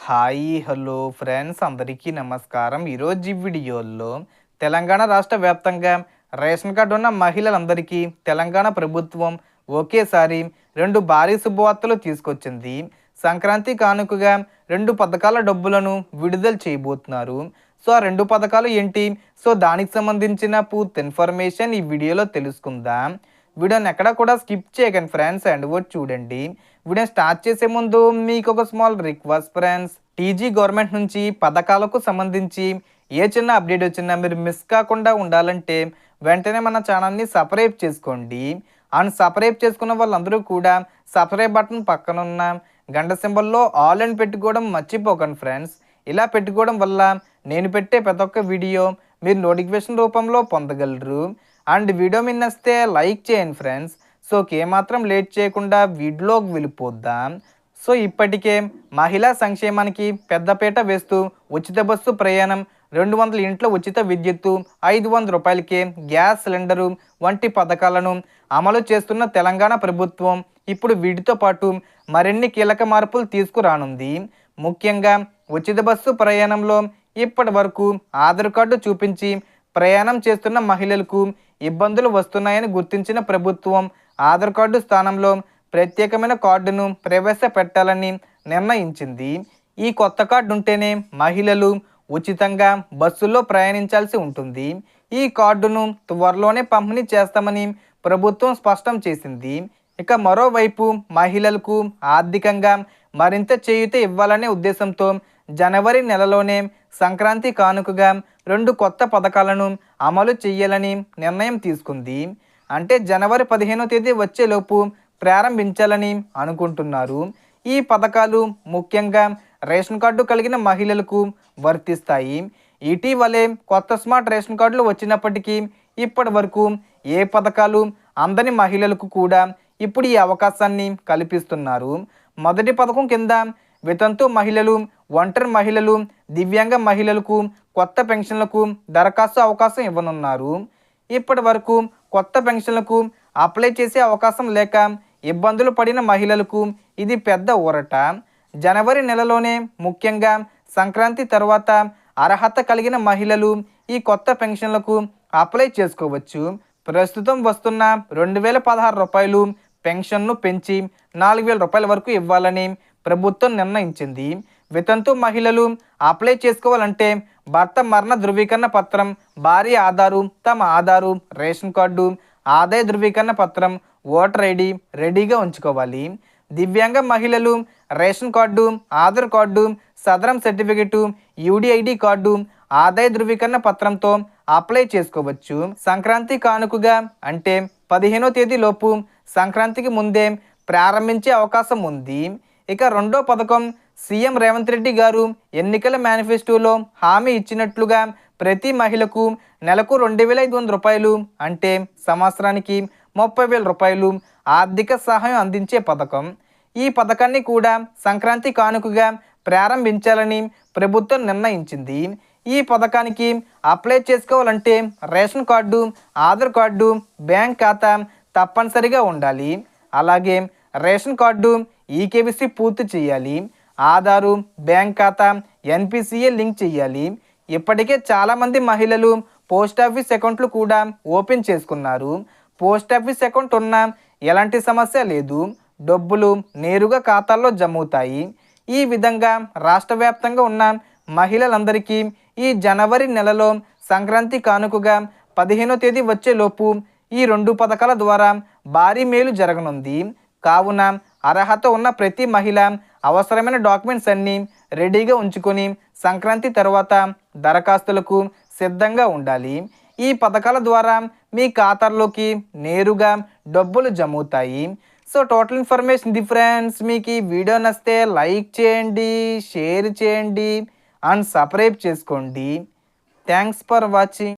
Hi hello friends అందరికీ నమస్కారం. ఈరోజు ఈ వీడియోలో తెలంగాణ రాష్ట్ర వ్యాప్తంగా రేషన్ కార్డు ఉన్న మహిళలందరికీ తెలంగాణ ప్రభుత్వం ఒకేసారి రెండు భారీ శుభవార్తలు తీసుకొచ్చింది. సంక్రాంతి కానుకగా రెండు పథకాల డబ్బులను విడుదల చేయబోతున్నారు. సో ఆ రెండు పథకాలు ఏంటి, సో దానికి సంబంధించిన పూర్తి ఇన్ఫర్మేషన్ ఈ వీడియోలో తెలుసుకుందాం. వీడియోని ఎక్కడ కూడా స్కిప్ చేయకండి ఫ్రెండ్స్, అండ్ వర్డ్ చూడండి. వీడియో స్టార్ట్ చేసే ముందు మీకు ఒక small request friends, TG government నుంచి పథకాలకు సంబంధించి ఏ చిన్న అప్డేట్ వచ్చినా మీరు మిస్ కాకుండా ఉండాలంటే వెంటనే మన ఛానల్ని సబ్స్క్రైబ్ చేసుకోండి. అండ్ సబ్స్క్రైబ్ చేసుకున్న వాళ్ళందరూ కూడా సబ్స్క్రైబ్ బటన్ పక్కన ఉన్న గంట సింబల్లో ఆల్ అని పెట్టుకోవడం మర్చిపోకండి ఫ్రెండ్స్. ఇలా పెట్టుకోవడం వల్ల నేను పెట్టే ప్రతి ఒక్క వీడియో మీరు నోటిఫికేషన్ రూపంలో పొందగలరు. అండ్ వీడియో మీ నచ్చితే లైక్ చేయండి ఫ్రెండ్స్. సో ఏమాత్రం లేట్ చేయకుండా వీడియోకి వెళ్ళిపోద్దాం. సో ఇప్పటికే మహిళా సంక్షేమానికి పెద్దపీట వేస్తూ ఉచిత బస్సు ప్రయాణం, 200 ఇంట్లో ఉచిత విద్యుత్తు, 500 రూపాయలకే గ్యాస్ సిలిండరు వంటి పథకాలను అమలు చేస్తున్న తెలంగాణ ప్రభుత్వం ఇప్పుడు వీటితో పాటు మరిన్ని కీలక మార్పులు తీసుకురానుంది. ముఖ్యంగా ఉచిత బస్సు ప్రయాణంలో ఇప్పటి వరకు ఆధార్ కార్డు చూపించి ప్రయాణం చేస్తున్న మహిళలకు ఇబ్బందులు వస్తున్నాయని గుర్తించిన ప్రభుత్వం ఆధార్ కార్డు స్థానంలో ప్రత్యేకమైన కార్డును ప్రవేశపెట్టాలని నిర్ణయించింది. ఈ కొత్త కార్డు ఉంటేనే మహిళలు ఉచితంగా బస్సుల్లో ప్రయాణించాల్సి ఉంటుంది. ఈ కార్డును త్వరలోనే పంపిణీ చేస్తామని ప్రభుత్వం స్పష్టం చేసింది. ఇక మరోవైపు మహిళలకు ఆర్థికంగా మరింత చేయూత ఇవ్వాలనే ఉద్దేశంతో జనవరి నెలలోనే సంక్రాంతి కానుకగా రెండు కొత్త పథకాలను అమలు చేయాలని నిర్ణయం తీసుకుంది. అంటే జనవరి 15వ తేదీ వచ్చేలోపు ప్రారంభించాలని అనుకుంటున్నారు. ఈ పథకాలు ముఖ్యంగా రేషన్ కార్డు కలిగిన మహిళలకు వర్తిస్తాయి. ఇటీవలే కొత్త స్మార్ట్ రేషన్ కార్డులు వచ్చినప్పటికీ ఇప్పటి వరకు ఏ పథకాలు అందని మహిళలకు కూడా ఇప్పుడు ఈ అవకాశాన్ని కల్పిస్తున్నారు. మొదటి పథకం కింద వితంతు మహిళలు, ఒంటరి మహిళలు, దివ్యాంగ మహిళలకు కొత్త పెన్షన్లకు దరఖాస్తు అవకాశం ఇవ్వనున్నారు. ఇప్పటి వరకు కొత్త పెన్షన్లకు అప్లై చేసే అవకాశం లేక ఇబ్బందులు పడిన మహిళలకు ఇది పెద్ద ఊరట. జనవరి నెలలోనే ముఖ్యంగా సంక్రాంతి తర్వాత అర్హత కలిగిన మహిళలు ఈ కొత్త పెన్షన్లకు అప్లై చేసుకోవచ్చు. ప్రస్తుతం వస్తున్న 2016 రూపాయలు పెన్షన్ను పెంచి 4000 రూపాయల వరకు ఇవ్వాలని ప్రభుత్వం నిర్ణయించింది. వితంతు మహిళలు అప్లై చేసుకోవాలంటే భర్త మరణ ధృవీకరణ పత్రం, భార్య ఆధారు, తమ ఆధారు, రేషన్ కార్డు, ఆదాయ ధృవీకరణ పత్రం, ఓటర్ ఐడి రెడీగా ఉంచుకోవాలి. దివ్యాంగ మహిళలు రేషన్ కార్డు, ఆధార్ కార్డు, సదరం సర్టిఫికెటు, యూడిఐడి కార్డు, ఆదాయ ధృవీకరణ పత్రంతో అప్లై చేసుకోవచ్చు. సంక్రాంతి కానుకగా అంటే 15వ తేదీలోపు సంక్రాంతికి ముందే ప్రారంభించే అవకాశం ఉంది. ఇక రెండో పథకం, సీఎం రేవంత్ రెడ్డి గారు ఎన్నికల మేనిఫెస్టోలో హామీ ఇచ్చినట్లుగా ప్రతి మహిళకు నెలకు 2500 రూపాయలు అంటే సంవత్సరానికి 30,000 రూపాయలు ఆర్థిక సహాయం అందించే పథకం. ఈ పథకాన్ని కూడా సంక్రాంతి కానుకగా ప్రారంభించాలని ప్రభుత్వం నిర్ణయించింది. ఈ పథకానికి అప్లై చేసుకోవాలంటే ration card, Aadhaar card, bank ఖాతా తప్పనిసరిగా ఉండాలి. అలాగే రేషన్ కార్డు ఈకేవైసీ పూర్తి చేయాలి. ఆధారు, బ్యాంక్ ఖాతా, ఎన్పిసిఏ లింక్ చేయాలి. ఇప్పటికే చాలామంది మహిళలు పోస్ట్ ఆఫీస్ అకౌంట్లు కూడా ఓపెన్ చేసుకున్నారు. పోస్ట్ ఆఫీస్ అకౌంట్ ఉన్నా ఎలాంటి సమస్య లేదు, డబ్బులు నేరుగా ఖాతాల్లో జమ అవుతాయి. ఈ విధంగా రాష్ట్ర వ్యాప్తంగా ఉన్న మహిళలందరికీ ఈ జనవరి నెలలో సంక్రాంతి కానుకగా 15వ తేదీ వచ్చేలోపు ఈ రెండు పథకాల ద్వారా భారీ మేలు జరగనుంది. కావున అర్హత ఉన్న ప్రతి మహిళ అవసరమైన డాక్యుమెంట్స్ అన్నీ రెడీగా ఉంచుకొని సంక్రాంతి తర్వాత దరఖాస్తులకు సిద్ధంగా ఉండాలి. ఈ పథకాల ద్వారా మీ ఖాతాల్లోకి నేరుగా డబ్బులు జమ అవుతాయి. సో టోటల్ ఇన్ఫర్మేషన్ ఇది ఫ్రెండ్స్. మీకు ఈ వీడియో నచ్చితే లైక్ చేయండి, షేర్ చేయండి అండ్ సబ్స్క్రైబ్ చేసుకోండి. Thanks for watching.